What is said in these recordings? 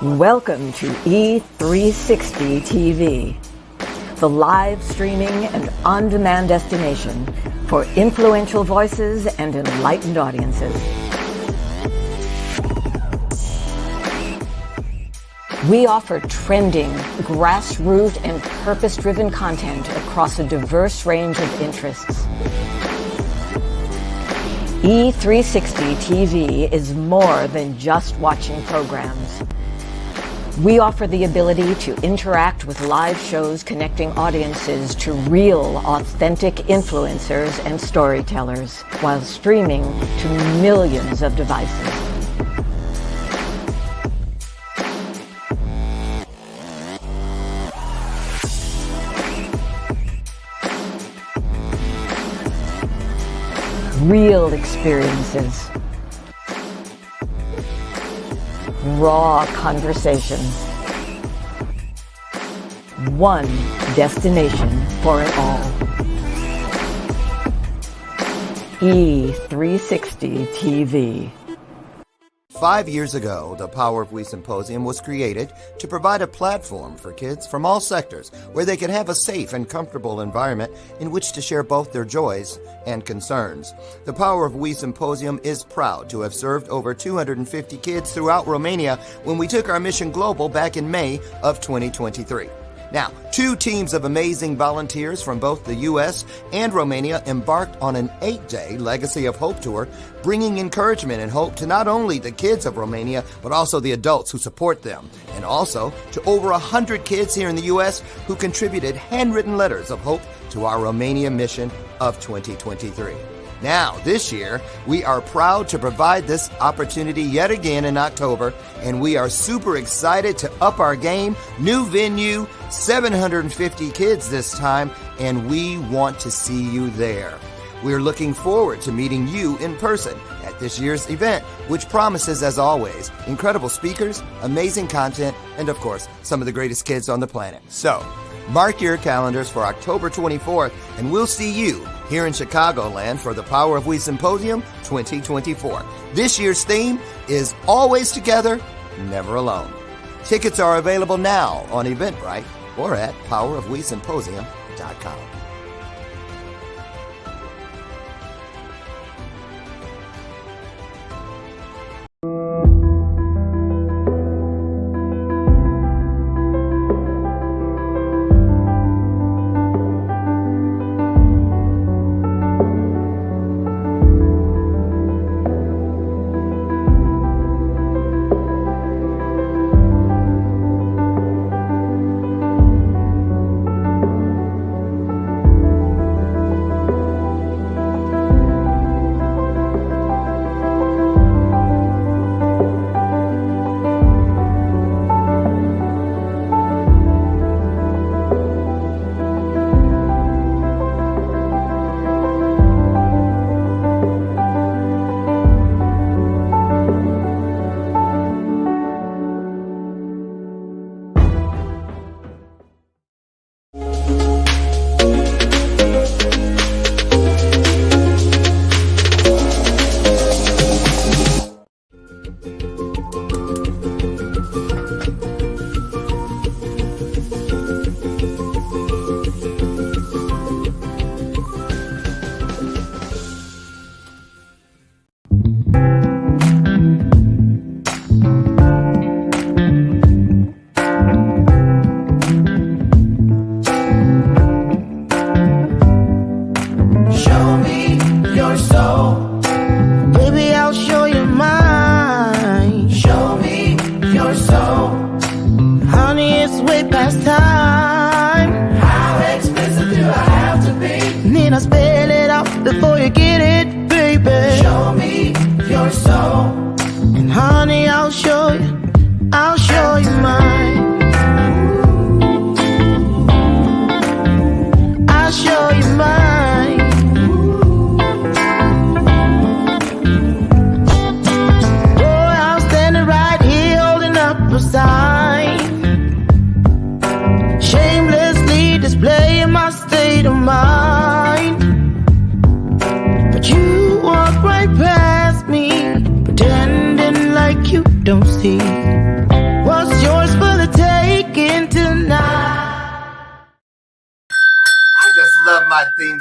Welcome to E360 TV, the live streaming and on-demand destination for influential voices and enlightened audiences. We offer trending, grassroots, and purpose-driven content across a diverse range of interests. E360 TV is more than just watching programs. We offer the ability to interact with live shows connecting audiences to real, authentic influencers and storytellers while streaming to millions of devices. Real experiences. Raw conversations. One destination for it all. E360 TV. 5 years ago, the Power of We Symposium was created to provide a platform for kids from all sectors where they could have a safe and comfortable environment in which to share both their joys and concerns. The Power of We Symposium is proud to have served over 250 kids throughout Romania when we took our mission global back in May of 2023. Now, 2 teams of amazing volunteers from both the U.S. and Romania embarked on an 8-day Legacy of Hope tour, bringing encouragement and hope to not only the kids of Romania, but also the adults who support them, and also to over 100 kids here in the U.S. who contributed handwritten letters of hope to our Romania mission of 2023. Now, this year, we are proud to provide this opportunity yet again in October, and we are super excited to up our game. New venue, 750 kids this time, and we want to see you there. We're looking forward to meeting you in person at this year's event, which promises, as always, incredible speakers, amazing content, and of course, some of the greatest kids on the planet. So, mark your calendars for October 24th, and we'll see you here in Chicagoland for the Power of We Symposium 2024. This year's theme is Always Together, Never Alone. Tickets are available now on Eventbrite or at powerofwesymposium.com.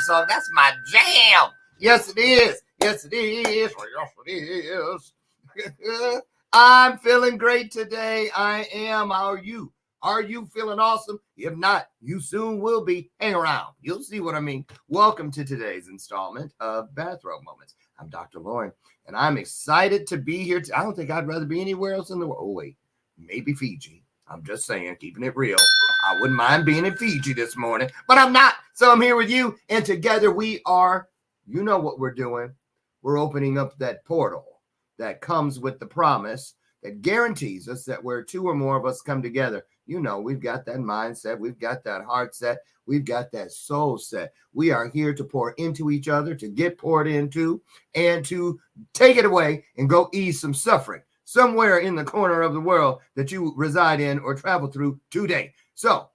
song. That's my jam. Yes, it is. Yes, it is. Yes, it is. I'm feeling great today. I am. How are you? Are you feeling awesome? If not, you soon will be. Hang around. You'll see what I mean. Welcome to today's installment of Bathrobe Moments. I'm Dr. Lauren, and I'm excited to be here. I don't think I'd rather be anywhere else in the world. Oh, wait. Maybe Fiji. I'm just saying, keeping it real. I wouldn't mind being in Fiji this morning, but I'm not. So I'm here with you, and together we are, you know what we're doing. We're opening up that portal that comes with the promise that guarantees us that where two or more of us come together, you know, we've got that mindset, we've got that heart set, we've got that soul set. We are here to pour into each other, to get poured into, and to take it away and go ease some suffering somewhere in the corner of the world that you reside in or travel through today. So,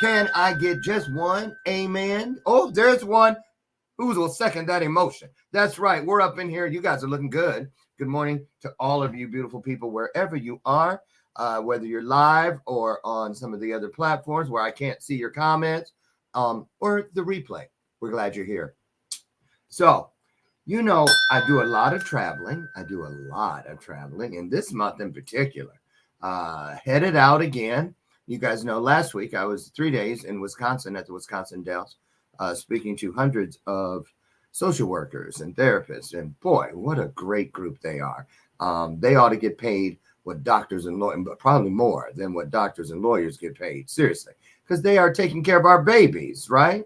can I get just one amen? Oh, there's one. Who will second that emotion? That's right. We're up in here. You guys are looking good. Good morning to all of you beautiful people, wherever you are, whether you're live or on some of the other platforms where I can't see your comments, or the replay. We're glad you're here. So, you know, I do a lot of traveling. And this month in particular, headed out again. You guys know last week I was 3 days in Wisconsin at the Wisconsin Dells, speaking to hundreds of social workers and therapists. And boy, what a great group they are. They ought to get paid what doctors and lawyers, but probably more than what doctors and lawyers get paid. Seriously, because they are taking care of our babies, right?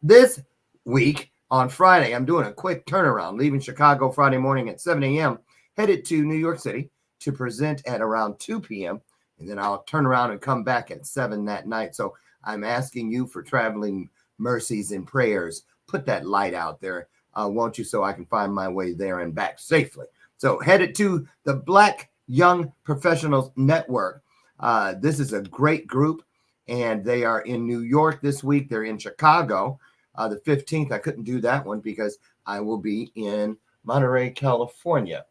This week on Friday, I'm doing a quick turnaround, leaving Chicago Friday morning at 7 a.m., headed to New York City to present at around 2 p.m. And then I'll turn around and come back at 7 that night. So I'm asking you for traveling mercies and prayers. Put that light out there, won't you, so I can find my way there and back safely. So headed to the Black Young Professionals Network. This is a great group, and they are in New York this week. They're in Chicago the 15th. I couldn't do that one because I will be in Monterey, California,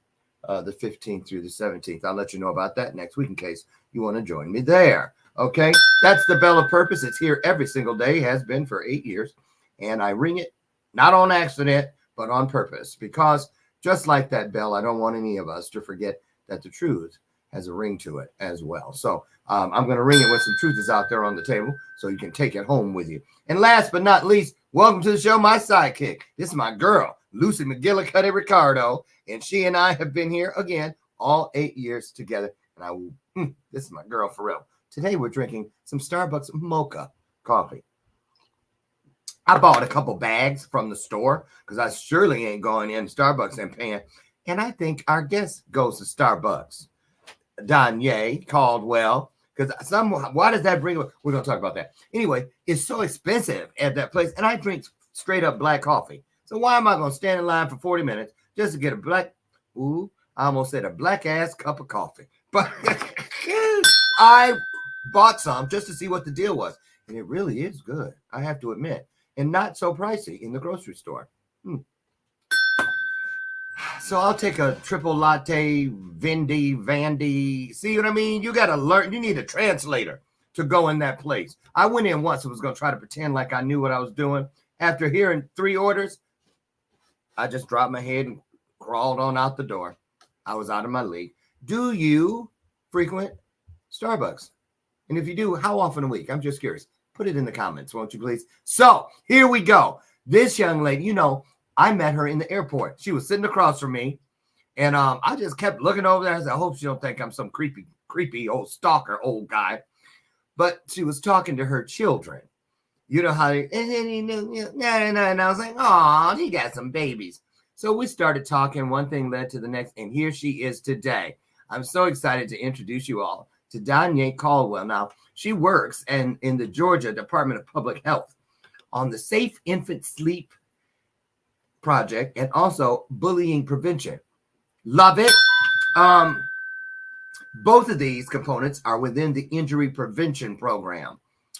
the 15th through the 17th. I'll let you know about that next week in case you want to join me there. Okay, that's the bell of purpose. It's here every single day, has been for 8 years. And I ring it not on accident, but on purpose, because just like that bell, I don't want any of us to forget that the truth has a ring to it as well. So I'm going to ring it when some truth is out there on the table so you can take it home with you. And last but not least, welcome to the show, my sidekick. This is my girl, Lucy McGillicuddy Ricardo, and she and I have been here again all 8 years together. And this is my girl for real. Today we're drinking some Starbucks mocha coffee. I bought a couple bags from the store because I surely ain't going in Starbucks and paying. And I think our guest goes to Starbucks. Donye Caldwell. Because why does that bring? We're going to talk about that. Anyway, it's so expensive at that place. And I drink straight up black coffee. So why am I going to stand in line for 40 minutes just to get I almost said a black ass cup of coffee. But I bought some just to see what the deal was. And it really is good, I have to admit. And not so pricey in the grocery store. So I'll take a triple latte, Vandy. See what I mean? You got to learn. You need a translator to go in that place. I went in once and was going to try to pretend like I knew what I was doing. After hearing 3 orders, I just dropped my head and crawled on out the door. I was out of my league. Do you frequent Starbucks? And if you do, how often a week? I'm just curious. Put it in the comments, won't you please? So here we go. This young lady, you know, I met her in the airport. She was sitting across from me. And I just kept looking over there. I said, I hope she don't think I'm some creepy old stalker old guy. But she was talking to her children. You know how they, and I was like, oh, he got some babies. So we started talking. One thing led to the next. And here she is today. I'm so excited to introduce you all to Donye Caldwell. Now, she works in the Georgia Department of Public Health on the Safe Infant Sleep Project and also bullying prevention. Love it. Both of these components are within the injury prevention program.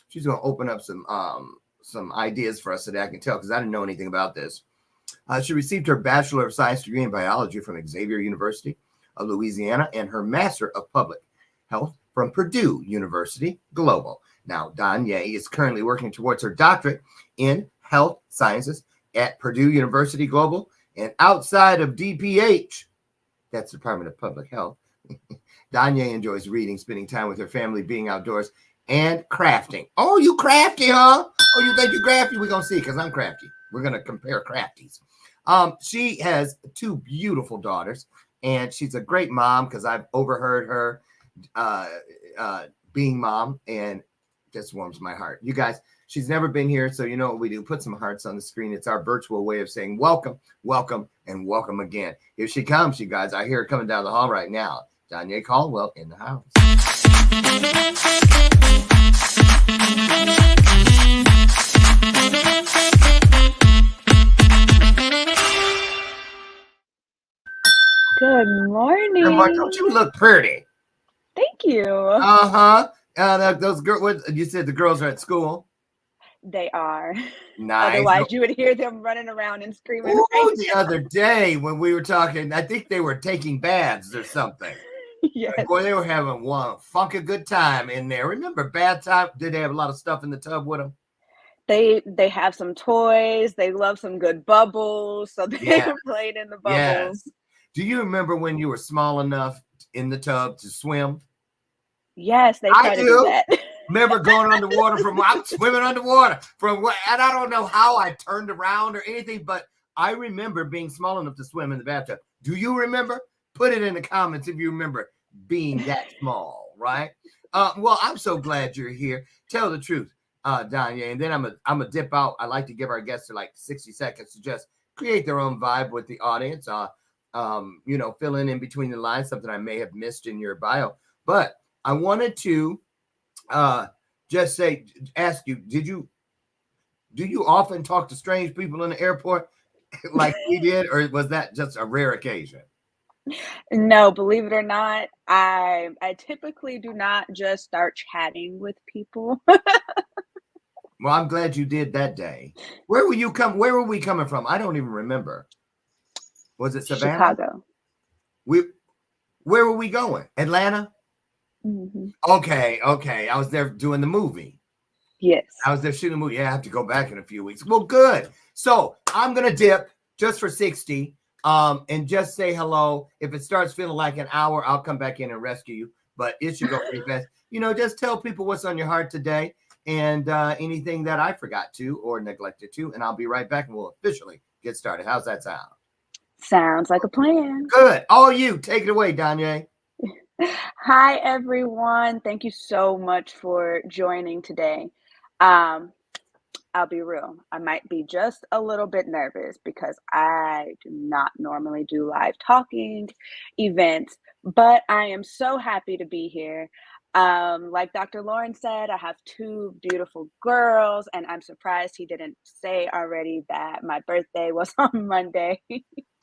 She's going to open up some ideas for us today. I can tell because I didn't know anything about this. She received her Bachelor of Science degree in biology from Xavier University of Louisiana and her Master of Public Health from Purdue University Global. Now, Donye is currently working towards her doctorate in Health Sciences at Purdue University Global. And outside of DPH, that's Department of Public Health, Donye enjoys reading, spending time with her family, being outdoors, and crafting. Oh, you crafty, huh? Oh, you think you crafty? We're going to see, because I'm crafty. We're going to compare crafties. She has two beautiful daughters, and she's a great mom because I've overheard her being mom, and just warms my heart. You guys, she's never been here, so you know what we do. Put some hearts on the screen. It's our virtual way of saying welcome, welcome, and welcome again. Here she comes, you guys. I hear her coming down the hall right now. Donye Caldwell in the house. Good morning. Don't you look pretty? Thank you. Those girls. You said the girls are at school. They are. Nice. Otherwise, you would hear them running around and screaming. Ooh, the other day when we were talking, I think they were taking baths or something. Yes. Boy, they were having one funky good time in there. Remember bath time? Did they have a lot of stuff in the tub with them? They have some toys. They love some good bubbles, so they played in the bubbles. Yes. Do you remember when you were small enough in the tub to swim? Yes, they tried to do that. Remember going underwater I'm swimming underwater and I don't know how I turned around or anything, but I remember being small enough to swim in the bathtub. Do you remember? Put it in the comments if you remember being that small, right? Well, I'm so glad you're here. Tell the truth, Donye, and then I'm a dip out. I like to give our guests like 60 seconds to just create their own vibe with the audience. Fill in between the lines, something I may have missed in your bio. But I wanted to ask you, do you often talk to strange people in the airport like we did, or was that just a rare occasion? No, believe it or not, I typically do not just start chatting with people. Well, I'm glad you did that day. Where were we coming from? I don't even remember. Was it Savannah? Chicago. Where were we going? Atlanta? Mm-hmm. Okay. I was there doing the movie. Yes. I was there shooting the movie. Yeah, I have to go back in a few weeks. Well, good. So I'm going to dip just for 60 and just say hello. If it starts feeling like an hour, I'll come back in and rescue you. But it should go pretty fast. Just tell people what's on your heart today and anything that I forgot to or neglected to. And I'll be right back and we'll officially get started. How's that sound? Sounds like a plan. Good. All you. Take it away, Donye. Hi, everyone. Thank you so much for joining today. I'll be real. I might be just a little bit nervous because I do not normally do live talking events, but I am so happy to be here. Like Dr. Lauren said, I have two beautiful girls, and I'm surprised he didn't say already that my birthday was on Monday.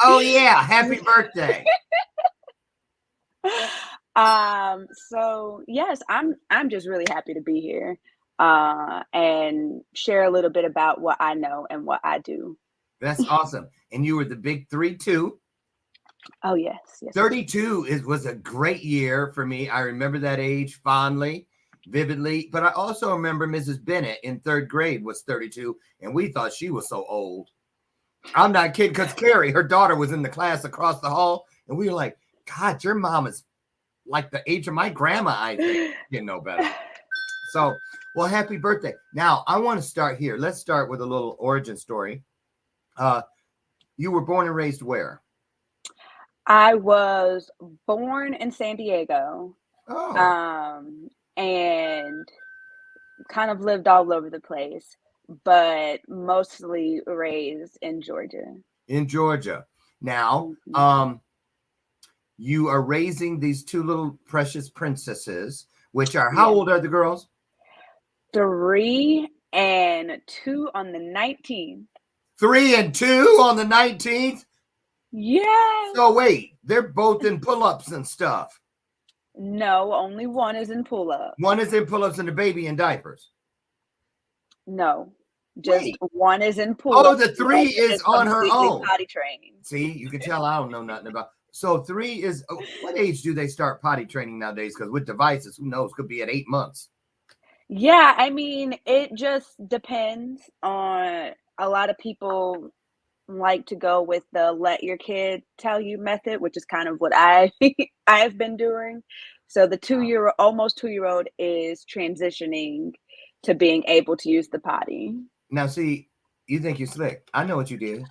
Oh yeah, happy birthday. So yes, I'm just really happy to be here and share a little bit about what I know and what I do. That's awesome. And you were the big 3-2. Oh yes. 32 was a great year for me. I remember that age fondly, vividly, but I also remember Mrs. Bennett in 3rd grade was 32, and we thought she was so old. I'm not kidding, because Carrie, her daughter, was in the class across the hall, and we were like, God, your mom is like the age of my grandma, I think. You know better. So, well, happy birthday. Now, I want to start here. Let's start with a little origin story. You were born and raised where? I was born in San Diego. And kind of lived all over the place, but mostly raised in Georgia. In Georgia. Now, you are raising these two little precious princesses, which are, how old are the girls? 3 and 2 on the 19th. 3 and 2 on the 19th? Yes. So wait, they're both in pull-ups and stuff. No, only one is in pull-ups. One is in pull-ups and the baby in diapers. No, just one is in pull-ups. Oh, the 3 is on her own. Potty training. See, you can tell I don't know nothing about. So 3 is, what age do they start potty training nowadays? Because with devices, who knows, could be at 8 months. Yeah, I mean, it just depends on a lot of people like to go with the let your kid tell you method, which is kind of what I I've been doing. So the almost 2 year old is transitioning to being able to use the potty. Now, see, you think you're slick. I know what you did.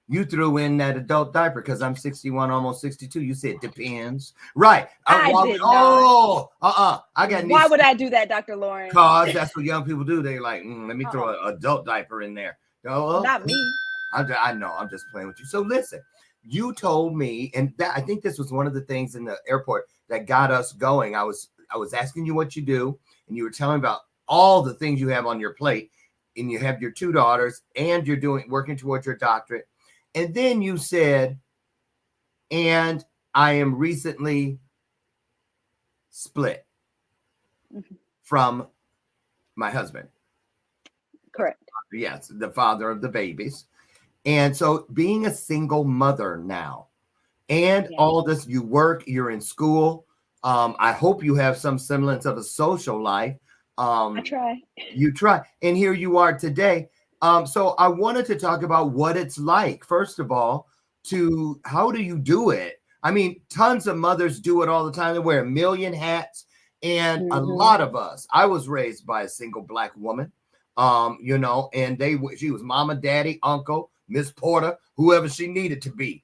You threw in that adult diaper because I'm 61, almost 62. You said depends. Right. I did not. I got Why would I do that, Dr. Lauren? Because that's what young people do. They like, let me throw an adult diaper in there. Not me. I know. I'm just playing with you. So listen, you told me, and I think this was one of the things in the airport that got us going. I was asking you what you do, and you were telling me about all the things you have on your plate, and you have your 2 daughters, and you're working towards your doctorate. And then you said, and I am recently split from my husband. Correct. Yes, the father of the babies. And so being a single mother now, and all this, you work, you're in school. I hope you have some semblance of a social life. I try. You try. And here you are today. So I wanted to talk about what it's like, first of all, how do you do it? I mean, tons of mothers do it all the time. They wear a million hats. And a lot of us, I was raised by a single Black woman, and she was mama, daddy, uncle, Miss Porter, whoever she needed to be.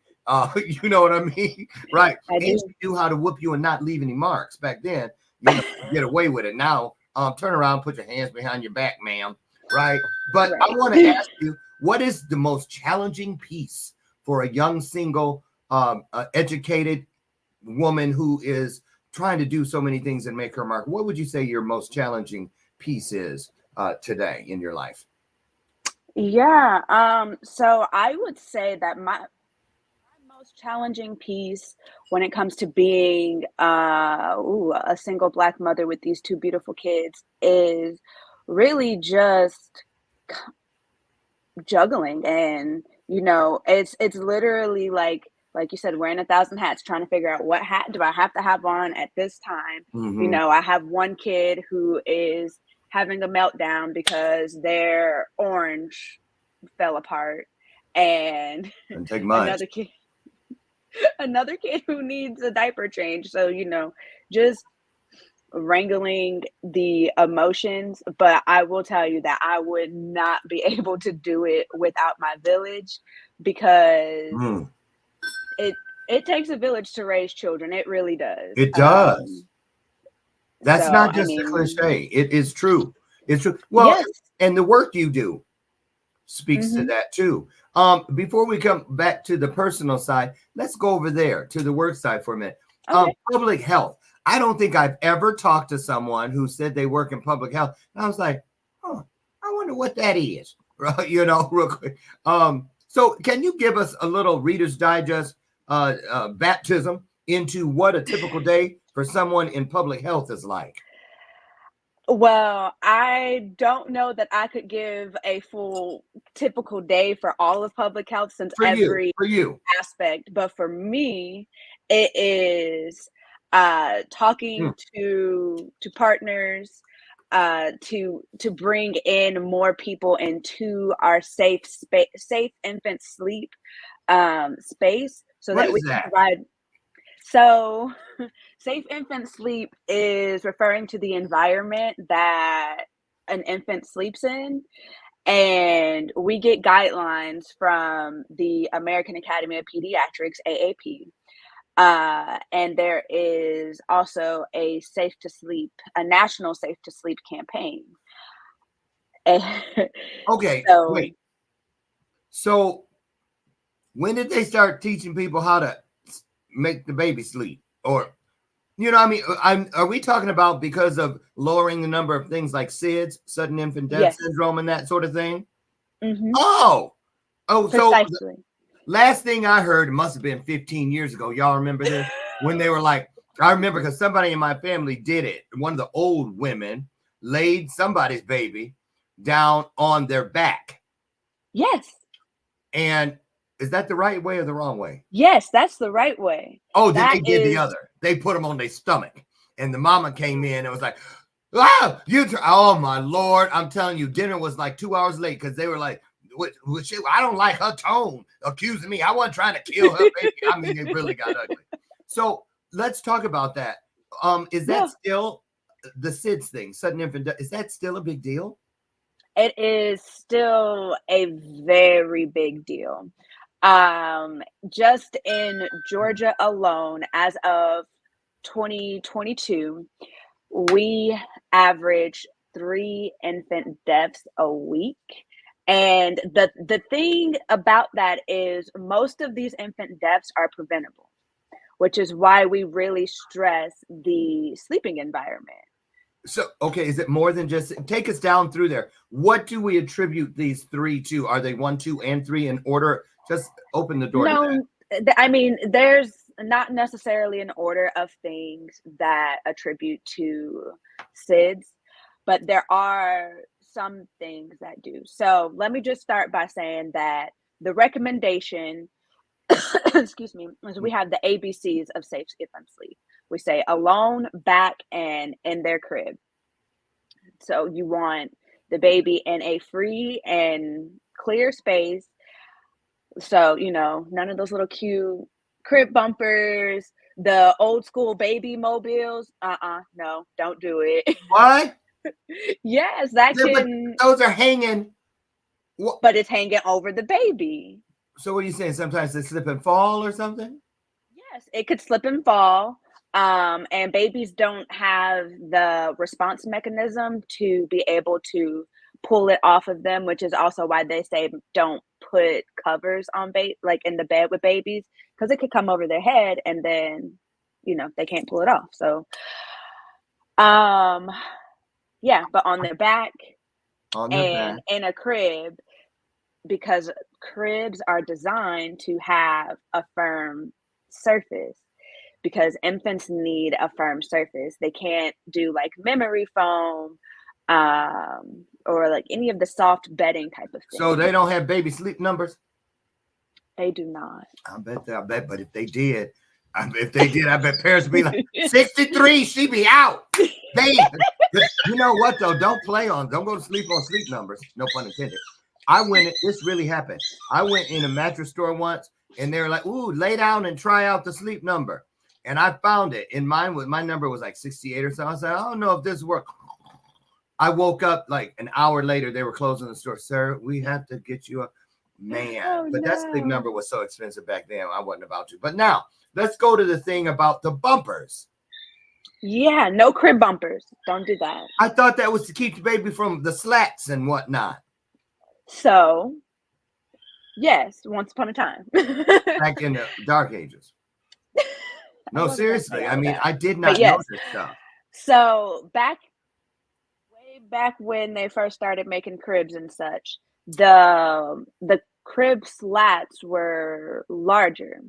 You know what I mean? Right. And she knew how to whoop you and not leave any marks. Back then, you get away with it. Now, turn around, put your hands behind your back, ma'am. Right. But I want to ask you, what is the most challenging piece for a young, single, educated woman who is trying to do so many things and make her mark? What would you say your most challenging piece is today in your life? Yeah. So I would say that my most challenging piece when it comes to being a single Black mother with these 2 beautiful kids is really just juggling. And it's literally like you said, wearing 1,000 hats, trying to figure out what hat do I have to have on at this time. I have one kid who is having a meltdown because their orange fell apart, and take much. another kid who needs a diaper change. So just wrangling the emotions. But I will tell you that I would not be able to do it without my village, because it takes a village to raise children. It really does. It does. That's not just a cliche. It is true. It's true. Well, yes. And the work you do speaks to that too. Before we come back to the personal side, let's go over there to the work side for a minute. Okay. Public health. I don't think I've ever talked to someone who said they work in public health. And I was like, I wonder what that is. Real quick. So can you give us a little Reader's Digest baptism into what a typical day for someone in public health is like? Well, I don't know that I could give a full typical day for all of public health, since for every you. Aspect. But for me, it is talking to partners, to bring in more people into our safe infant sleep space, so that we can provide. So safe infant sleep is referring to the environment that an infant sleeps in. And we get guidelines from the American Academy of Pediatrics, AAP. And there is also a national safe to sleep campaign. Okay, wait. So when did they start teaching people how to make the baby sleep? Or, are we talking about because of lowering the number of things like SIDS, sudden infant death syndrome, and that sort of thing? Oh, precisely. So last thing I heard, must have been 15 years ago. Y'all remember this? When they were like, I remember because somebody in my family did it. One of the old women laid somebody's baby down on their back. Yes. And is that the right way or the wrong way? Yes, that's the right way. Oh, then they did the other. They put them on their stomach. And the mama came in and was like, oh my Lord. I'm telling you, dinner was like 2 hours late because they were like, I don't like her tone accusing me. I wasn't trying to kill her baby. I mean, it really got ugly. So let's talk about that. Is that still the SIDS thing, sudden infant death? Is that still a big deal? It is still a very big deal. Just in Georgia alone, as of 2022, we average 3 infant deaths a week. And the thing about that is most of these infant deaths are preventable, which is why we really stress the sleeping environment. So, okay, is it more than just, take us down through there. What do we attribute these 3 to? Are they 1, 2, and 3 in order? Just open the door. No, I mean, there's not necessarily an order of things that attribute to SIDS, but there are some things that do. So let me just start by saying that the recommendation, excuse me, is we have the ABCs of safe infant sleep. We say alone, back, and in their crib. So you want the baby in a free and clear space. So, none of those little cute crib bumpers, the old school baby mobiles. No, don't do it. What? Yes, that can. But those are hanging. But it's hanging over the baby. So what are you saying? Sometimes they slip and fall or something? Yes, it could slip and fall. And babies don't have the response mechanism to be able to pull it off of them, which is also why they say don't put covers on like in the bed with babies, because it could come over their head and then they can't pull it off. So yeah, but on their back and in a crib, because cribs are designed to have a firm surface, because infants need a firm surface. They can't do like memory foam or like any of the soft bedding type of thing. So they don't have baby sleep numbers? They do not. I bet, but if they did, I bet parents would be like, 63, she be out. You know what though? Don't go to sleep on sleep numbers. No pun intended. This really happened. I went in a mattress store once and they were like, ooh, lay down and try out the sleep number. And I found it in mine. My number was like 68 or so. I said, I don't know if this works. I woke up like an hour later. They were closing the store. Sir, we have to get you a man. But that sleep number was so expensive back then. I wasn't about to. But now let's go to the thing about the bumpers. Yeah, no crib bumpers. Don't do that. I thought that was to keep the baby from the slats and whatnot. So, yes, once upon a time. Back in the dark ages. No, seriously. I mean, I did not know this stuff. So way back when they first started making cribs and such, the crib slats were larger,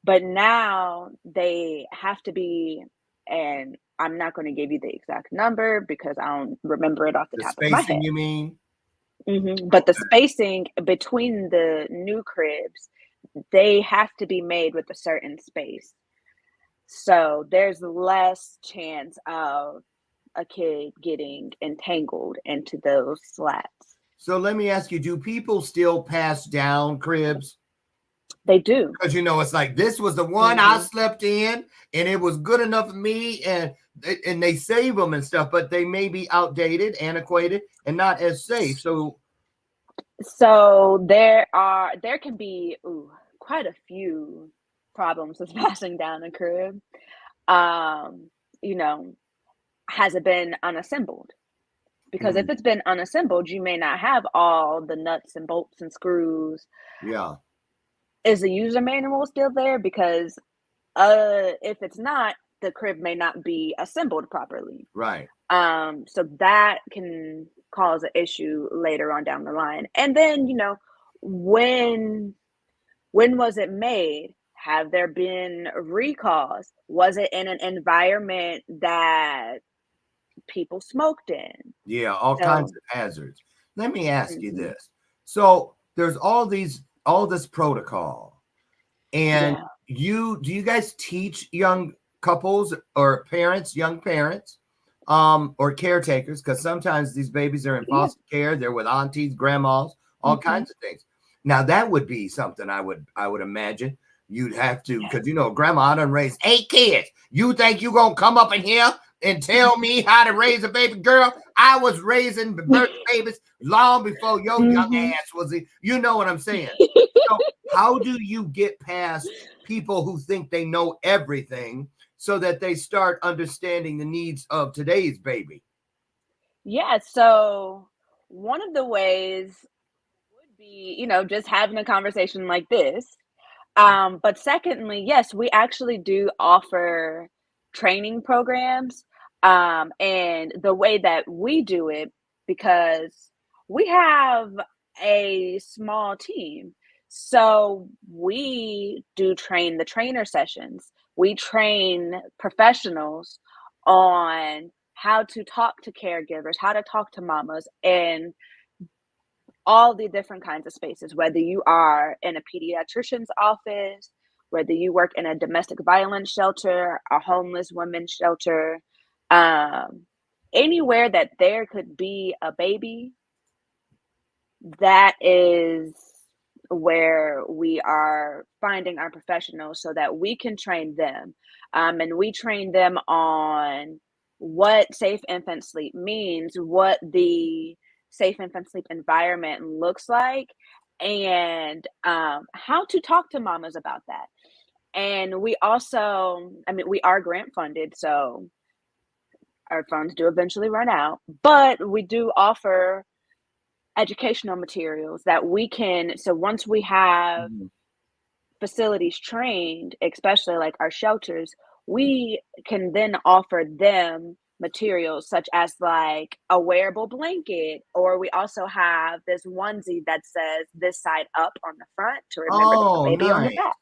but now they have to be, and I'm not going to give you the exact number because I don't remember it off the top of my head. Spacing, you mean? Mm-hmm. But the spacing between the new cribs, they have to be made with a certain space. So there's less chance of a kid getting entangled into those slats. So let me ask you, do people still pass down cribs? They do. Because, it's like, this was the one I slept in and it was good enough for me, and they save them and stuff, but they may be outdated, antiquated, and not as safe. So there can be quite a few problems with passing down a crib. Has it been unassembled? Because if it's been unassembled, you may not have all the nuts and bolts and screws. Yeah. Is the user manual still there? Because if it's not, the crib may not be assembled properly. Right. So that can cause an issue later on down the line. And then, when was it made? Have there been recalls? Was it in an environment that people smoked in? Yeah, all kinds of hazards. Let me ask you this. So there's all this protocol. And do you guys teach young couples or young parents, or caretakers? Because sometimes these babies are in foster care. They're with aunties, grandmas, all kinds of things. Now that would be something I would imagine you'd have to, because grandma done raised 8 kids. You think you gonna come up in here and tell me how to raise a baby? Girl, I was raising birth babies long before your young ass was. You know what I'm saying? So how do you get past people who think they know everything so that they start understanding the needs of today's baby? Yeah, so one of the ways would be, just having a conversation like this. But secondly, yes, we actually do offer training programs. And the way that we do it, because we have a small team, so we do train the trainer sessions. We train professionals on how to talk to caregivers, how to talk to mamas, and all the different kinds of spaces, whether you are in a pediatrician's office, whether you work in a domestic violence shelter, a homeless women's shelter, anywhere that there could be a baby, that is where we are finding our professionals so that we can train them. And we train them on what safe infant sleep means, what the safe infant sleep environment looks like, and how to talk to mamas about that. And we also, we are grant funded, so our funds do eventually run out, but we do offer educational materials that we can, so once we have facilities trained, especially like our shelters, we can then offer them materials such as like a wearable blanket, or we also have this onesie that says "this side up" on the front to remember to put baby on the Nice. back.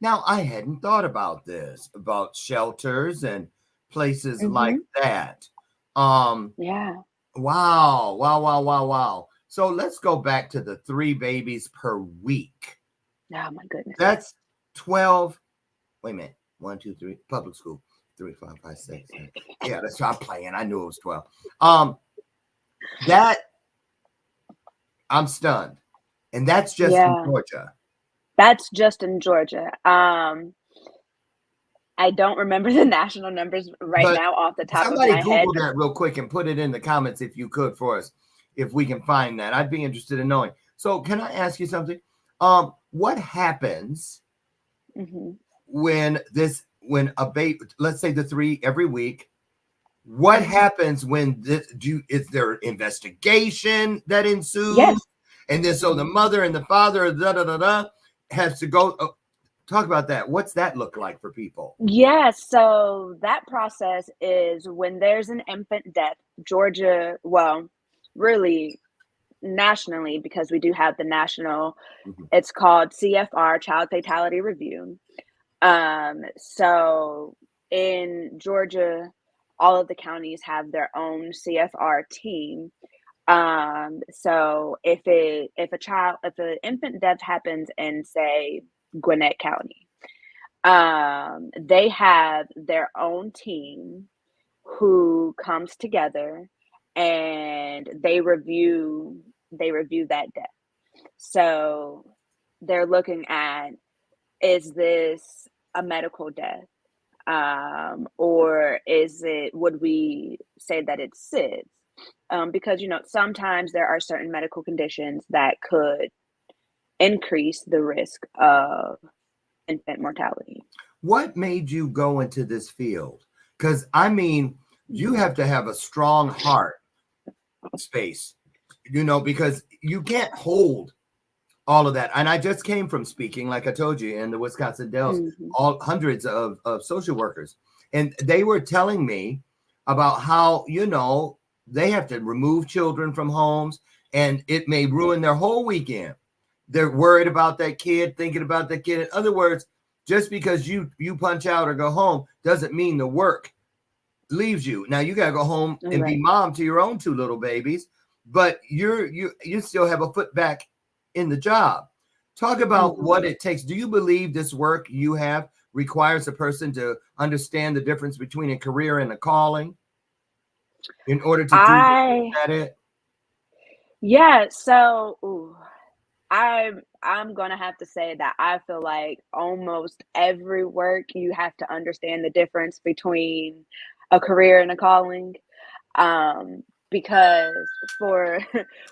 Now, I hadn't thought about this, about shelters and places like that. Yeah. Wow, wow, wow, wow, wow. So let's go back to the 3 babies per week. Oh my goodness. That's 12. Wait a minute. 1, 2, 3. Public school. 3, 4, 5, 6. 7. Yeah, that's what I'm playing. I knew it was 12. That I'm stunned. And that's just in Georgia. That's just in Georgia. I don't remember the national numbers right now off the top of my head. Somebody Google that real quick and put it in the comments if you could for us, if we can find that. I'd be interested in knowing. So can I ask you something? What happens when a baby, let's say the 3 every week, what happens when is there an investigation that ensues? Yes. And then so the mother and the father has to go talk about that. What's that look like for people? Yeah, so that process is when there's an infant death. Georgia, well, really nationally, because we do have the national, it's called CFR, Child Fatality Review. So in Georgia, all of the counties have their own CFR team. So if an infant death happens in, say, Gwinnett County, they have their own team who comes together and they review that death. So they're looking at, is this a medical death? Or would we say that it's SIDS? Because, sometimes there are certain medical conditions that could increase the risk of infant mortality. What made you go into this field? Because, you have to have a strong heart space, because you can't hold all of that. And I just came from speaking, like I told you, in the Wisconsin Dells, all hundreds of social workers. And they were telling me about how, they have to remove children from homes and it may ruin their whole weekend. They're worried about that kid, thinking about that kid. In other words, just because you punch out or go home doesn't mean the work leaves you. Now you got to go home and be mom to your own 2 little babies, but you still have a foot back in the job. Talk about what it takes. Do you believe this work you have requires a person to understand the difference between a career and a calling in order to do that? Yeah, so I'm gonna have to say that I feel like almost every work you have to understand the difference between a career and a calling. Because for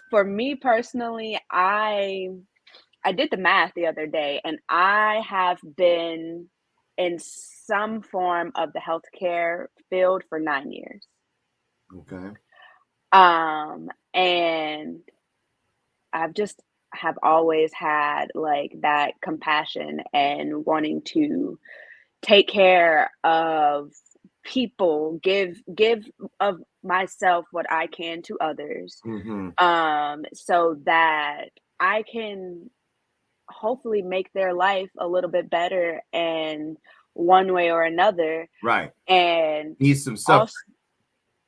for me personally, I did the math the other day, and I have been in some form of the healthcare field for 9 years. Okay. And I've just have always had like that compassion and wanting to take care of people, give of myself what I can to others, Mm-hmm. so that I can hopefully make their life a little bit better in one way or another. Right. And Need some also, suffering.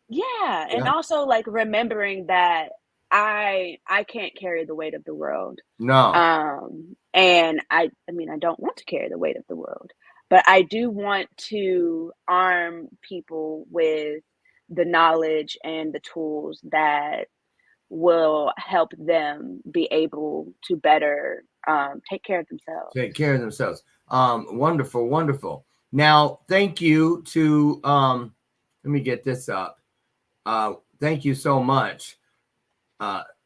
yeah, and Yeah. also like remembering that I can't carry the weight of the world. No. And I mean, I don't want to carry the weight of the world, but I do want to arm people with the knowledge and the tools that will help them be able to better take care of themselves. Take care of themselves. Wonderful, wonderful. Now, thank you to let me get this up. Thank you so much,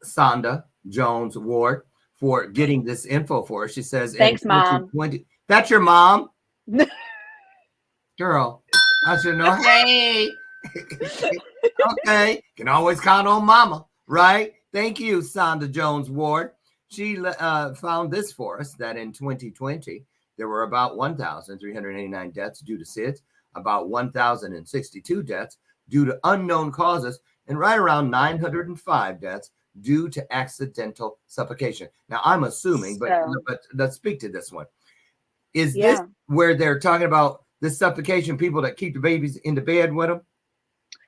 Sonda Jones Ward, for getting this info for us. She says in Thanks, Mom. 2020, that's your mom? Girl, I should know. Hey, okay, can always count on mama, right? Thank you, Sonda Jones Ward. She found this for us, that in 2020, there were about 1,389 deaths due to SIDS, about 1,062 deaths due to unknown causes, and right around 905 deaths due to accidental suffocation. Now, I'm assuming, but So, let's speak to this one. Is this yeah. where they're talking about the suffocation, people that keep the babies in the bed with them?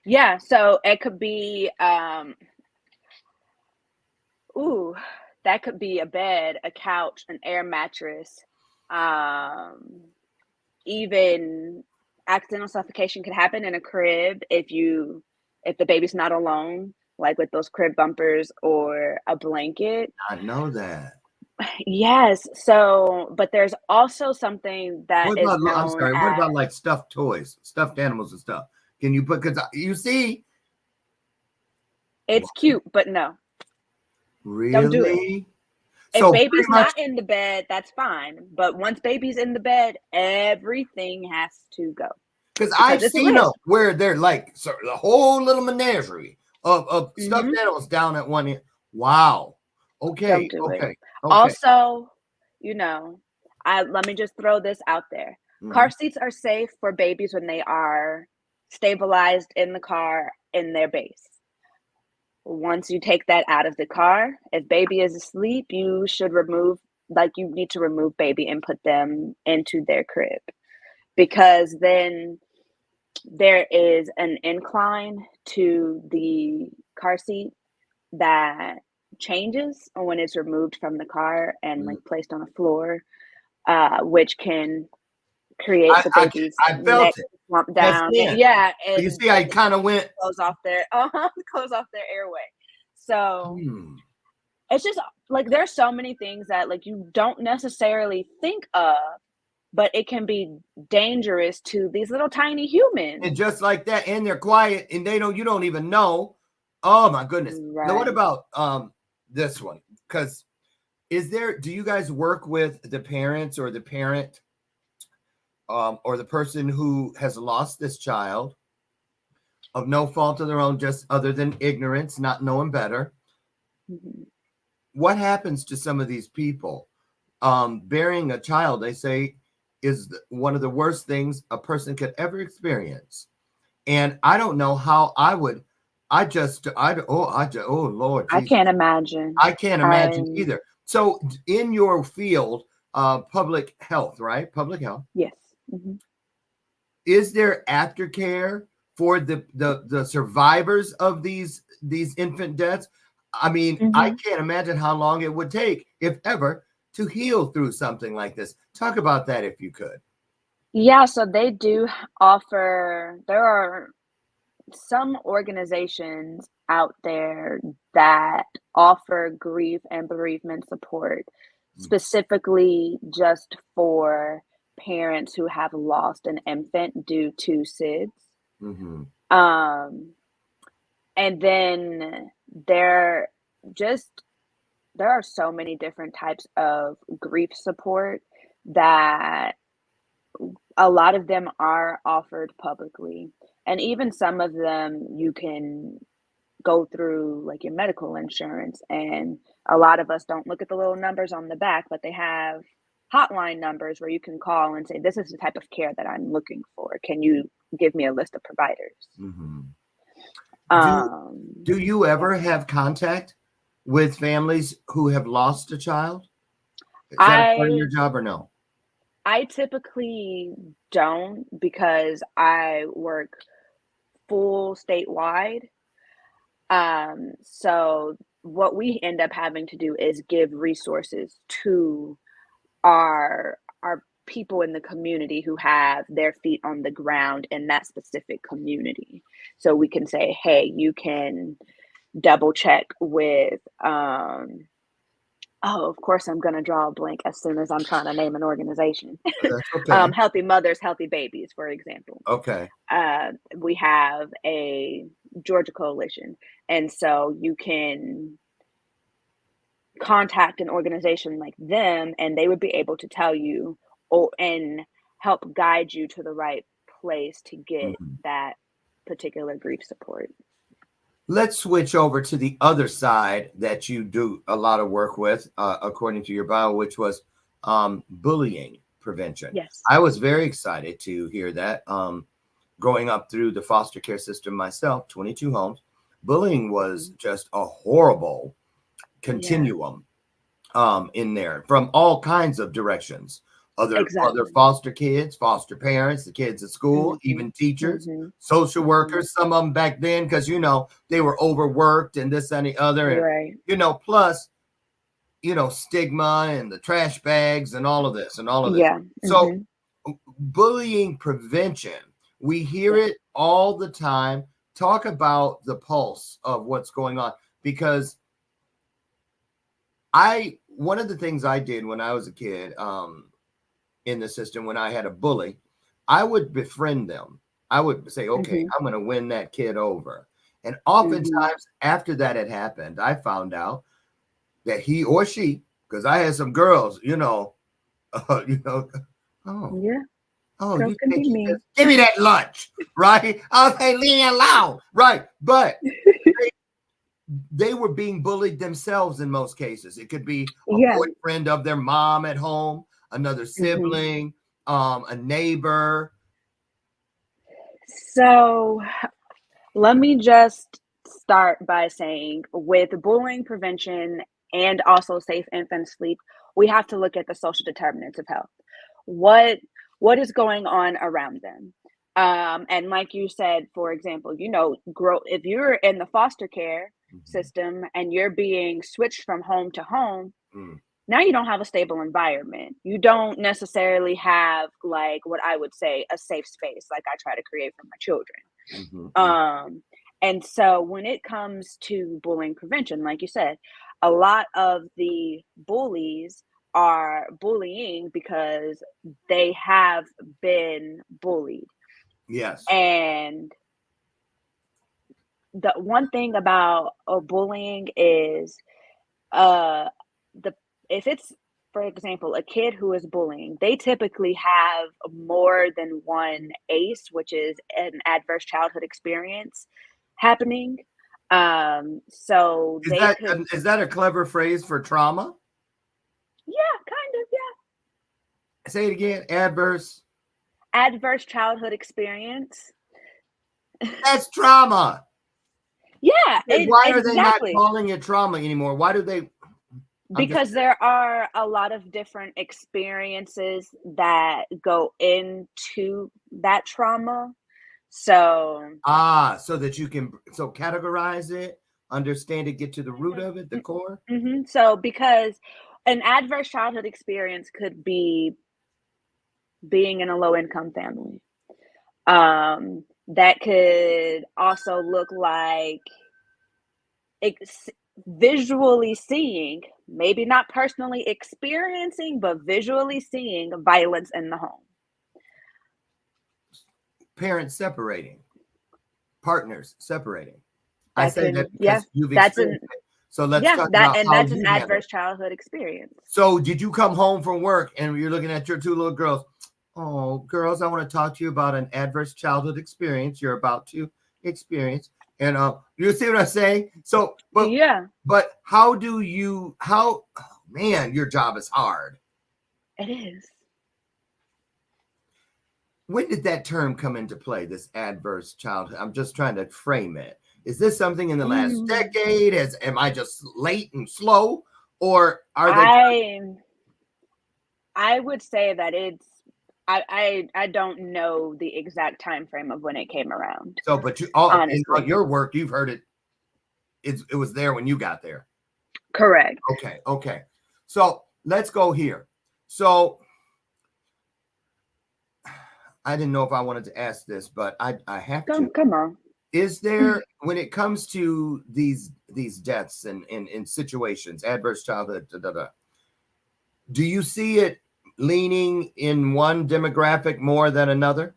Yeah, so it could be that could be a bed, a couch, an air mattress, um, even accidental suffocation could happen in a crib if the baby's not alone, like with those crib bumpers or a blanket. I know that. Yes, so but there's also something that What is about, I'm known sorry, what as about like stuffed toys, stuffed animals and stuff? Can you put, because you see, it's cute, but no, don't do it. really? If So pretty baby's much, not in the bed, that's fine. But once baby's in the bed, everything has to go because I've because it's a seen them risk. where they're like the whole little menagerie of stuffed Hmm. animals down at one end. Wow. Don't Okay, do it. okay, okay. Also, you know, I let me just throw this out there. Mhm. Car seats are safe for babies when they are stabilized in the car in their base. Once you take that out of the car, if baby is asleep, you should you need to remove baby and put them into their crib because then there is an incline to the car seat that changes when it's removed from the car and like Mhm. placed on a floor, which can create the I baby's I felt neck it. to slump Just down. then. Yeah, You and see, I kind of went, close off their close off their airway. So hmm. it's just like there's so many things that like you don't necessarily think of, but it can be dangerous to these little tiny And humans. just like that, and they're quiet, and you don't even know. Oh my goodness. Now, what Right. about this one? Because do you guys work with the parents or the parent or the person who has lost this child of no fault of their own, just other than ignorance, not knowing better? Mhm. What happens to some of these people? Burying a child, they say, is one of the worst things a person could ever experience. And I don't know how I would. Oh Lord I Jesus, can't imagine. I can't imagine I'm either. So in your field, public health, right? Public health, Yes. Mhm. is there aftercare for the survivors of these infant deaths? I mean, I Mhm. can't imagine how long it would take, if ever, to heal through something like this. Talk about that if you could. Yeah, so they do offer there are some organizations out there that offer grief and bereavement support specifically just for parents who have lost an infant due to SIDS. Mm-hmm. Um, and then just there are so many different types of grief support that a lot of them are offered publicly. And even some of them you can go through like your medical insurance. And a lot of us don't look at the little numbers on the back, but they have hotline numbers where you can call and say, this is the type of care that I'm looking for. Can you give me a list of providers? Mm-hmm. Um, Do you ever have contact with families who have lost a child? Is that a part of your job or no? I typically don't because I work full statewide. So what we end up having to do is give resources to our people in the community who have their feet on the ground in that specific community. So we can say, hey, you can double check with of course I'm going to draw a blank as soon as I'm trying to name an organization. That's okay. Healthy Mothers, Healthy Babies, for example. Okay. We have a Georgia coalition, and so you can contact an organization like them, and they would be able to tell you and help guide you to the right place to get that particular grief support. Let's switch over to the other side that you do a lot of work with, according to your bio, which was bullying prevention. Yes. I was very excited to hear that. Growing up through the foster care system myself, 22 homes, bullying was just a horrible continuum in there from all kinds of directions. Other foster kids, foster parents, the kids at school, even teachers, social workers, some of them back then, because, you know, they were overworked and this and the other. And, you know, plus, you know, stigma and the trash bags and all of this and all of this. So bullying prevention, we hear it all the time. Talk about the pulse of what's going on, because one of the things I did when I was a kid, in the system, when I had a bully, I would befriend them. I would say, okay, I'm going to win that kid over. And oftentimes after that had happened, I found out that he or she, because I had some girls, you know, oh, you give me that lunch, right? Okay, leave me alone, right? But they were being bullied themselves in most cases. It could be a boyfriend of their mom at home, another sibling, a neighbor. So let me just start by saying, with bullying prevention and also safe infant sleep, we have to look at the social determinants of health. What is going on around them? And like you said, for example, you know, if you're in the foster care system and you're being switched from home to home, now you don't have a stable environment. You don't necessarily have, like, what I would say a safe space like I try to create for my children. And so when it comes to bullying prevention, like you said, a lot of the bullies are bullying because they have been bullied. Yes. And the one thing about bullying is if it's, for example, a kid who is bullying, they typically have more than one ACE, which is an adverse childhood experience happening. So is that a clever phrase for trauma? Yeah, kind of, yeah. Say it again. Adverse childhood experience. That's trauma. Yeah. Why are they not calling it trauma anymore? Why do they? Because there are a lot of different experiences that go into that trauma. So so that you can categorize it, understand it, get to the root of it, the core. So because an adverse childhood experience could be being in a low-income family. That could also look like visually seeing, maybe not personally experiencing, but visually seeing violence in the home. Parents separating, partners separating. I That say can, that yeah, because you've that's an, experienced it. So let's yeah, talk about how that's an you handle adverse it. childhood experience. So did you come home from work and you're looking at your two little girls? Oh, girls, I want to talk to you about an adverse childhood experience you're about to experience. And you see what I say? So, Yeah, but how oh, man, your job is hard. it is. When did that term come into play, this adverse childhood? I'm just trying to frame it. Is this something in the last decade? Am I just late and slow? Or are they? I would say that it's, I don't know the exact time frame of when it came around. So, but in Honestly. your work, you've heard it. It was there when you got there. Correct. Okay. So let's go here. So I didn't know if I wanted to ask this, but I have to. Come on. Is there, when it comes to these deaths and in situations, adverse childhood, do you see it leaning in one demographic more than another?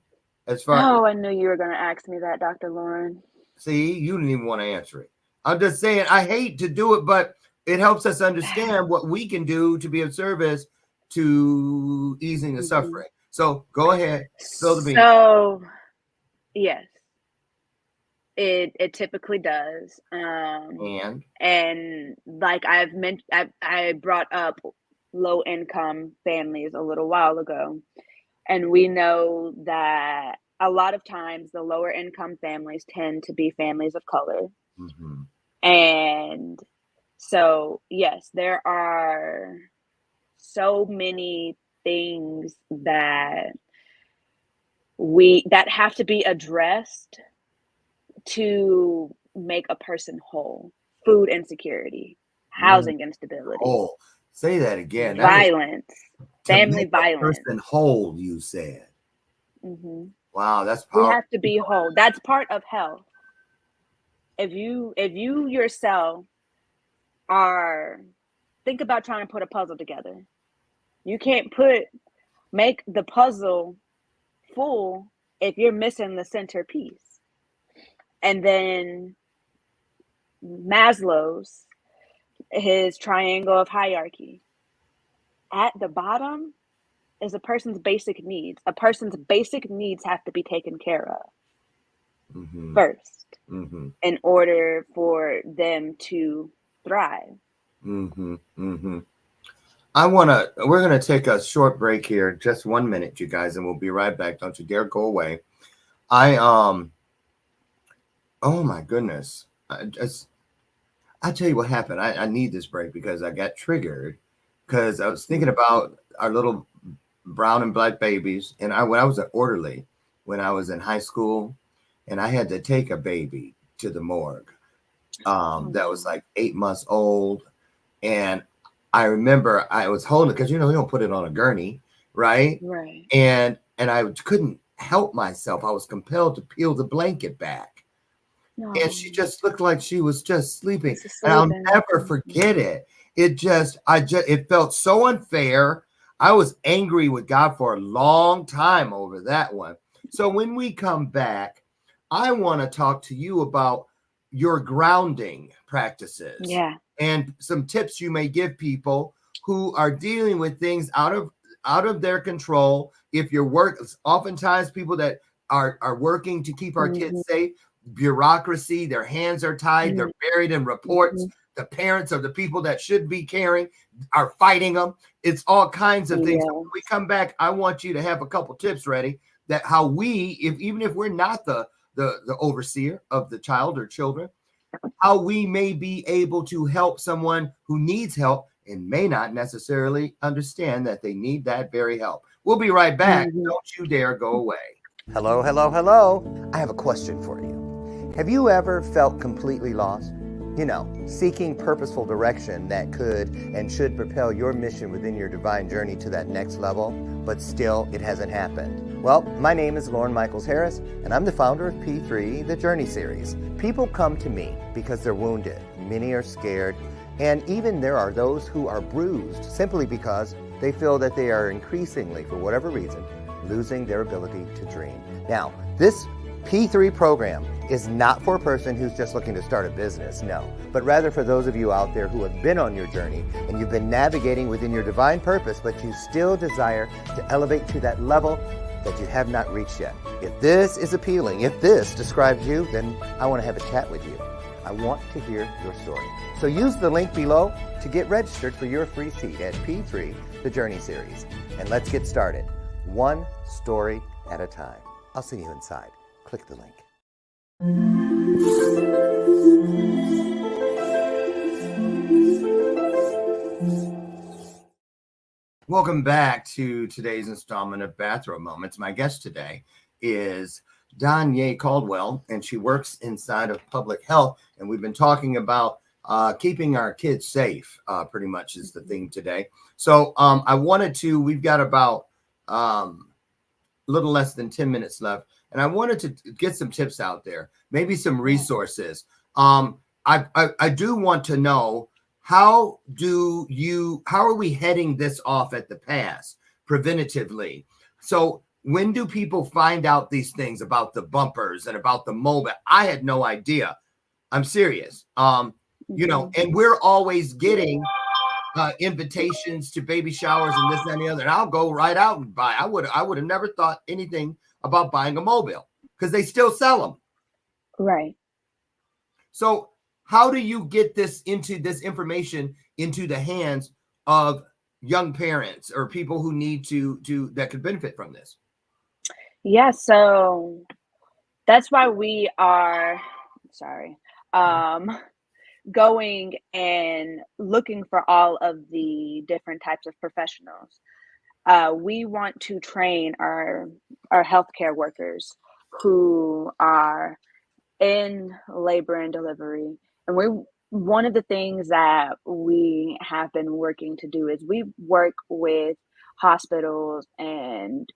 Oh, I knew you were going to ask me that, Dr. Lauren. See, you didn't even want to answer it. I'm just saying, I hate to do it, but it helps us understand what we can do to be of service to easing the suffering. So go ahead, spill the beans. So, yes, it typically does. And like I've mentioned, I brought up low income families a little while ago, and we know that a lot of times the lower income families tend to be families of color. And so, yes, there are so many things that have to be addressed to make a person whole. Food insecurity, housing instability. Oh, say that again. Violence, family violence. Person whole, you said. Wow, that's powerful. We have to be whole. That's part of health. If you yourself think about trying to put a puzzle together. You can't make the puzzle full if you're missing the centerpiece. And then Maslow's, his triangle of hierarchy. At the bottom is a person's basic needs. A person's basic needs have to be taken care of first in order for them to thrive. We're going to take a short break here, just 1 minute, you guys, and we'll be right back. Don't you dare go away. Oh my goodness. I tell you what happened. I need this break because I got triggered because I was thinking about our little brown and black babies. And when I was an orderly, when I was in high school, and I had to take a baby to the morgue that was like 8 months old. And I remember I was holding it because, you don't put it on a gurney, right? Right. And I couldn't help myself. I was compelled to peel the blanket back. And she just looked like she was just sleeping. And I'll never forget it. It felt so unfair. I was angry with God for a long time over that one. So when we come back, I want to talk to you about your grounding practices. Yeah. And some tips you may give people who are dealing with things out of their control. If you're oftentimes people that are working to keep our kids safe, bureaucracy, their hands are tied, they're buried in reports. The parents of the people that should be caring are fighting them. It's all kinds of things. So when we come back, I want you to have a couple tips ready that how we, even if we're not the overseer of the child or children, how we may be able to help someone who needs help and may not necessarily understand that they need that very help. We'll be right back. Don't you dare go away. Hello. I have a question for you. Have you ever felt completely lost? Seeking purposeful direction that could and should propel your mission within your divine journey to that next level, but still it hasn't happened. Well, my name is Lauren Michaels Harris, and I'm the founder of P3, the Journey series. People come to me because they're wounded. Many are scared, and even there are those who are bruised simply because they feel that they are increasingly, for whatever reason, losing their ability to dream. Now, this P3 program is not for a person who's just looking to start a business, no, but rather for those of you out there who have been on your journey and you've been navigating within your divine purpose, but you still desire to elevate to that level that you have not reached yet. If this is appealing, if this describes you, then I want to have a chat with you. I want to hear your story. So use the link below to get registered for your free seat at P3, the Journey series. And let's get started, one story at a time. I'll see you inside. Click the link. Welcome back to today's installment of Bathrobe Moments. My guest today is Donye Caldwell, and she works inside of public health. And we've been talking about keeping our kids safe, pretty much is the theme today. So we've got about a little less than 10 minutes left. And I wanted to get some tips out there, maybe some resources. I do want to know, how are we heading this off at the pass preventatively? So when do people find out these things about the bumpers and about the mobile? I had no idea. I'm serious. And we're always getting invitations to baby showers and this and the other. And I'll go right out and buy. I would have never thought anything about buying a mobile because they still sell them. Right. So how do you get this information into the hands of young parents or people who need to that could benefit from this? Yeah, so that's why we are going and looking for all of the different types of professionals. We want to train our healthcare workers who are in labor and delivery. And one of the things that we have been working to do is we work with hospitals and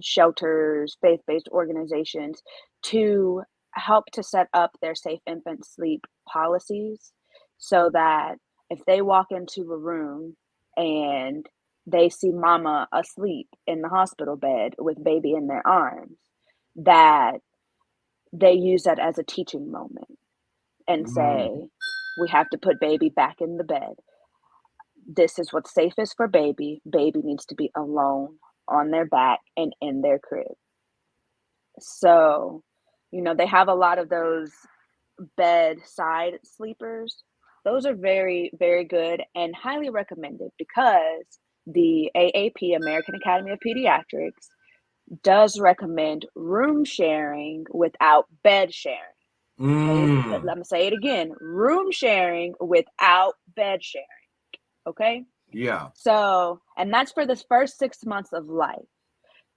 shelters, faith-based organizations to help to set up their safe infant sleep policies so that if they walk into a room and they see mama asleep in the hospital bed with baby in their arms, that they use that as a teaching moment and say, we have to put baby back in the bed. This is what's safest for baby. Baby needs to be alone on their back and in their crib. So, they have a lot of those bedside sleepers. Those are very, very good and highly recommended because the AAP, American Academy of Pediatrics, does recommend room sharing without bed sharing. Okay? Let me say it again. Room sharing without bed sharing. Okay? Yeah. So, and that's for the first 6 months of life,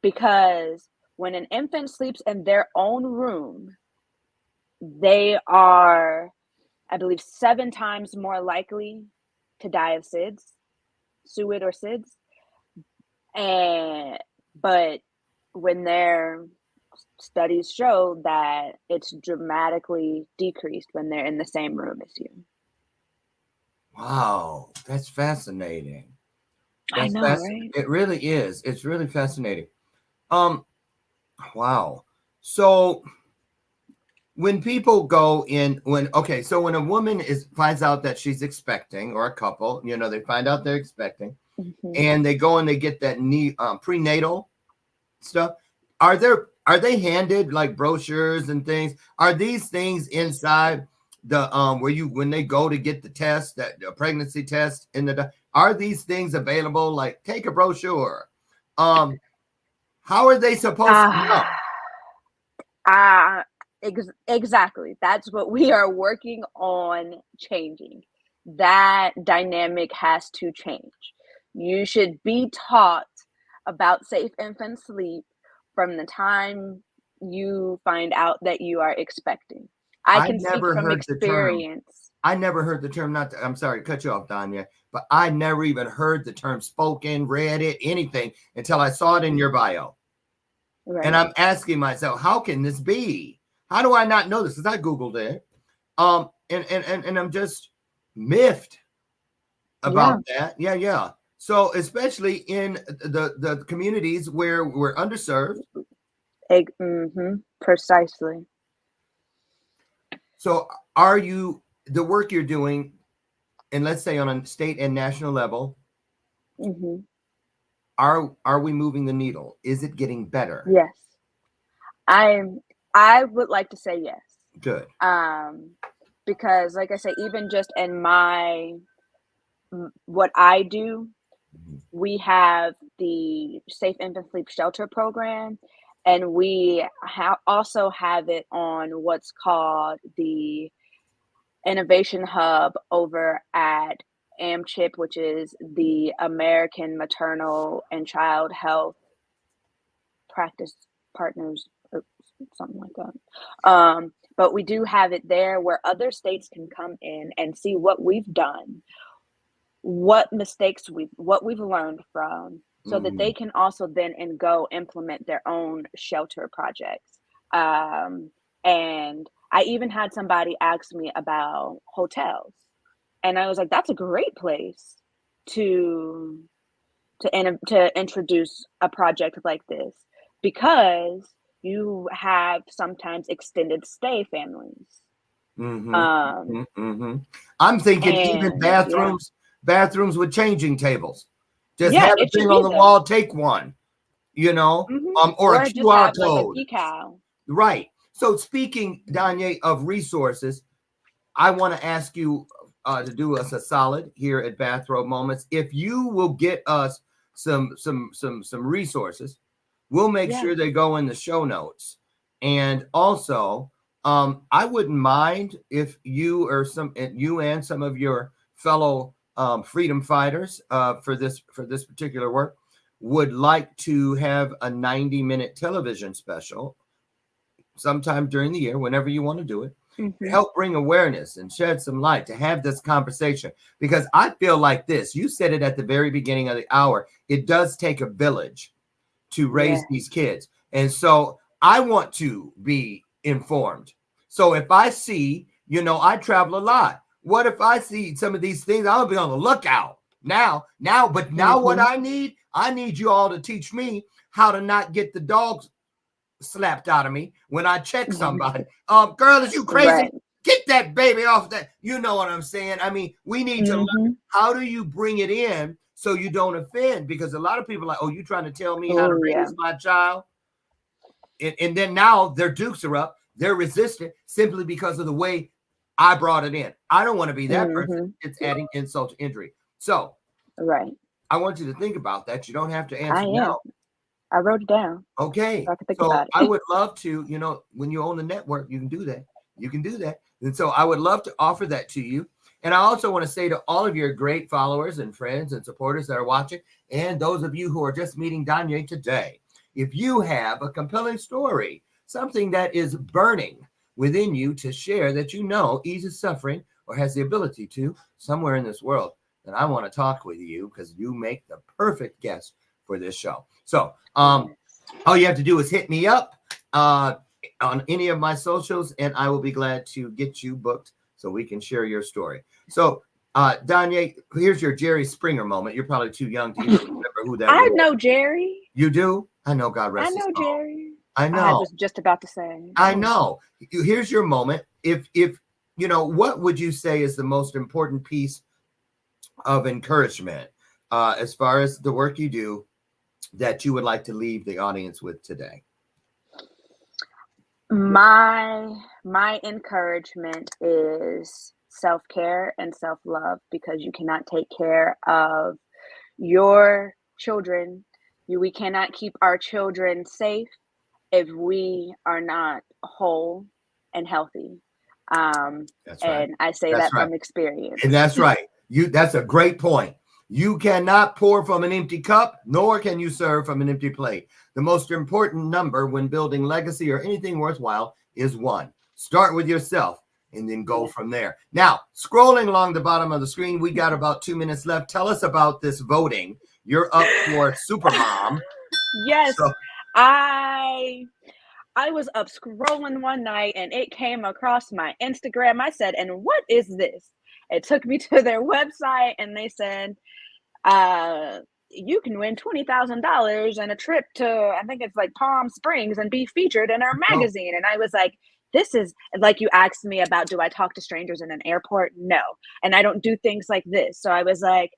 because when an infant sleeps in their own room, they are, I believe, 7 times more likely to die of SIDS, SUID or SIDS. But when their studies show that it's dramatically decreased when they're in the same room as you. Wow, that's fascinating. I know, right? It really is. It's really fascinating. Wow. So when people go in, when a woman finds out that she's expecting, or a couple, they find out they're expecting, and they go and they get that prenatal stuff. Are they handed like brochures and things? Are these things inside the when they go to get the test, that pregnancy test are these things available? Like, take a brochure. How are they supposed to know? Exactly. That's what we are working on changing. That dynamic has to change. You should be taught about safe infant sleep from the time you find out that you are expecting. I can speak from experience. I never heard the term, I'm sorry to cut you off, Donya, but I never even heard the term spoken, read it, anything until I saw it in your bio. Right. And I'm asking myself, how can this be? How do I not know this? Because I Googled it. And I'm just miffed about that. Yeah. So especially in the communities where we're underserved. Precisely. So are you, the work you're doing, and let's say on a state and national level, are we moving the needle? Is it getting better? Yes. I would like to say yes. Good. Because like I say, even just in what I do, we have the Safe Infant Sleep Shelter program, and we also have it on what's called the Innovation Hub over at AMCHIP, which is the American Maternal and Child Health Practice Partners, or something like that. But we do have it there where other states can come in and see what we've done, what mistakes what we've learned from, so that they can also then go implement their own shelter projects. And I even had somebody ask me about hotels, and I was like, that's a great place to introduce a project like this, because you have sometimes extended stay families. I'm thinking even bathrooms with changing tables. Just have a thing on the wall, take one, or a QR code. Right. So speaking, Donye, of resources, I want to ask you to do us a solid here at Bathrobe Moments. If you will get us some resources, we'll make sure they go in the show notes. And also, I wouldn't mind if you and some of your fellow freedom fighters for this particular work would like to have a 90-minute television special sometime during the year, whenever you want to do it, to help bring awareness and shed some light, to have this conversation. Because I feel like this, you said it at the very beginning of the hour, it does take a village to raise these kids. And so I want to be informed. So if I see, I travel a lot. What if I see some of these things? I'll be on the lookout now, what I need you all to teach me how to not get the dogs slapped out of me when I check somebody. Girl, is you crazy? Right. Get that baby off that. You know what I'm saying? I mean, we need to learn, how do you bring it in so you don't offend? Because a lot of people are like, oh, you trying to tell me how to raise my child? And then now their dukes are up. They're resistant simply because of the way I brought it in. I don't want to be that person. It's adding insult to injury. So I want you to think about that. You don't have to answer now. I wrote it down. Okay. So I would love to, when you own the network, you can do that. You can do that. And so I would love to offer that to you. And I also want to say to all of your great followers and friends and supporters that are watching, and those of you who are just meeting Donye today, if you have a compelling story, something that is burning within you to share that eases suffering or has the ability to somewhere in this world, then I want to talk with you, because you make the perfect guest for this show. So all you have to do is hit me up on any of my socials, and I will be glad to get you booked so we can share your story. So Donye, here's your Jerry Springer moment. You're probably too young to even remember who that was. I know Jerry. You do? I know, God rest his soul. Jerry. I know. I was just about to say. I know. Here's your moment. If what would you say is the most important piece of encouragement as far as the work you do that you would like to leave the audience with today? My encouragement is self-care and self-love, because you cannot take care of your children. We cannot keep our children safe if we are not whole and healthy. That's right. And I say that from experience. And that's right. That's a great point. You cannot pour from an empty cup, nor can you serve from an empty plate. The most important number when building legacy or anything worthwhile is 1. Start with yourself and then go from there. Now, scrolling along the bottom of the screen, we got about 2 minutes left. Tell us about this voting. You're up for Supermom. Yes. So, I was up scrolling one night and it came across my Instagram. I said, "And what is this?" It took me to their website and they said, you can win $20,000 and a trip to, I think it's like Palm Springs, and be featured in our Oh, magazine. And I was like, this is like, you asked me about, do I talk to strangers in an airport? No. And I don't do things like this. So I was like,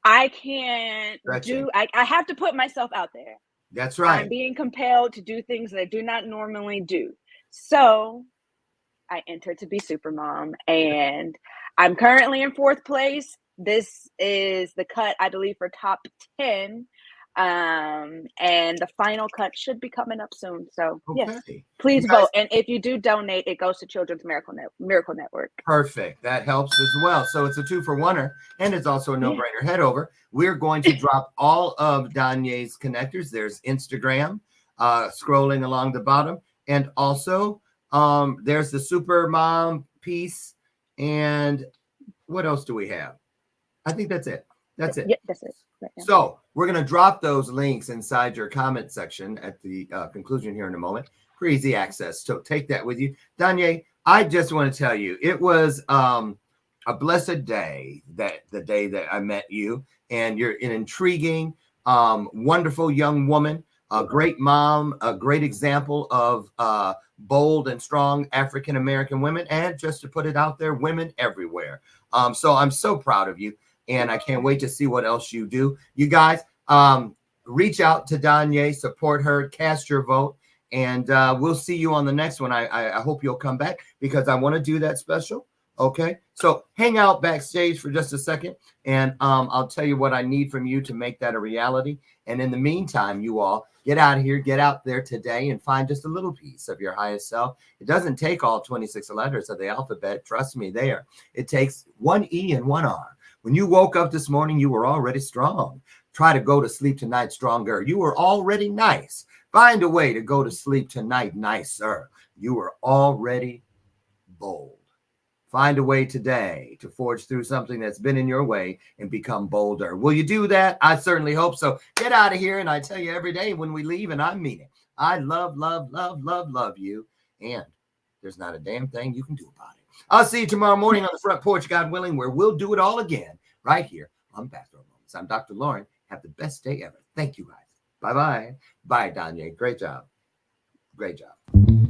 I can't stretching. I have to put myself out there. That's I'm right. being compelled to do things that I do not normally do. So I entered to be Supermom, and I'm currently in fourth place. This is the cut, I believe, for top 10. And the final cut should be coming up soon. So yes, Okay. You please guys, vote. And if you do donate, it goes to Children's Miracle Network. perfect. That helps as well. So it's a 2-for-1er, and it's also a Yeah. no-brainer. Head over. We're going to drop all of Donye's connectors. There's Instagram, scrolling along the bottom, and also there's the Super Mom piece. And what else do we have? I think that's it. That's it. Yeah, that's it. Right now. So we're going to drop those links inside your comment section at the conclusion here in a moment for easy access. So take that with you. Donye, I just want to tell you, it was a blessed day, the day that I met you, and you're an intriguing, wonderful young woman, a great mom, a great example of bold and strong African-American women, and just to put it out there, women everywhere. So I'm so proud of you. And I can't wait to see what else you do. You guys, reach out to Donye, support her, cast your vote, and we'll see you on the next one. I hope you'll come back because I want to do that special. Okay, so hang out backstage for just a second, and I'll tell you what I need from you to make that a reality. And in the meantime, you all get out of here, get out there today, and find just a little piece of your highest self. It doesn't take all 26 letters of the alphabet. Trust me, there. It takes one E and one R. When you woke up this morning, you were already strong. Try to go to sleep tonight stronger. You were already nice. Find a way to go to sleep tonight nicer. You were already bold. Find a way today to forge through something that's been in your way and become bolder. Will you do that? I certainly hope so. Get out of here, and I tell you every day when we leave, and I mean it. I love, love, love, love, love you, and there's not a damn thing you can do about it. I'll see you tomorrow morning on the front porch, God willing, where we'll do it all again right here on Bathrobe Moments. I'm Dr. Lauren. Have the best day ever. Thank you, guys. Bye-bye. Bye, Donye. Great job. Great job.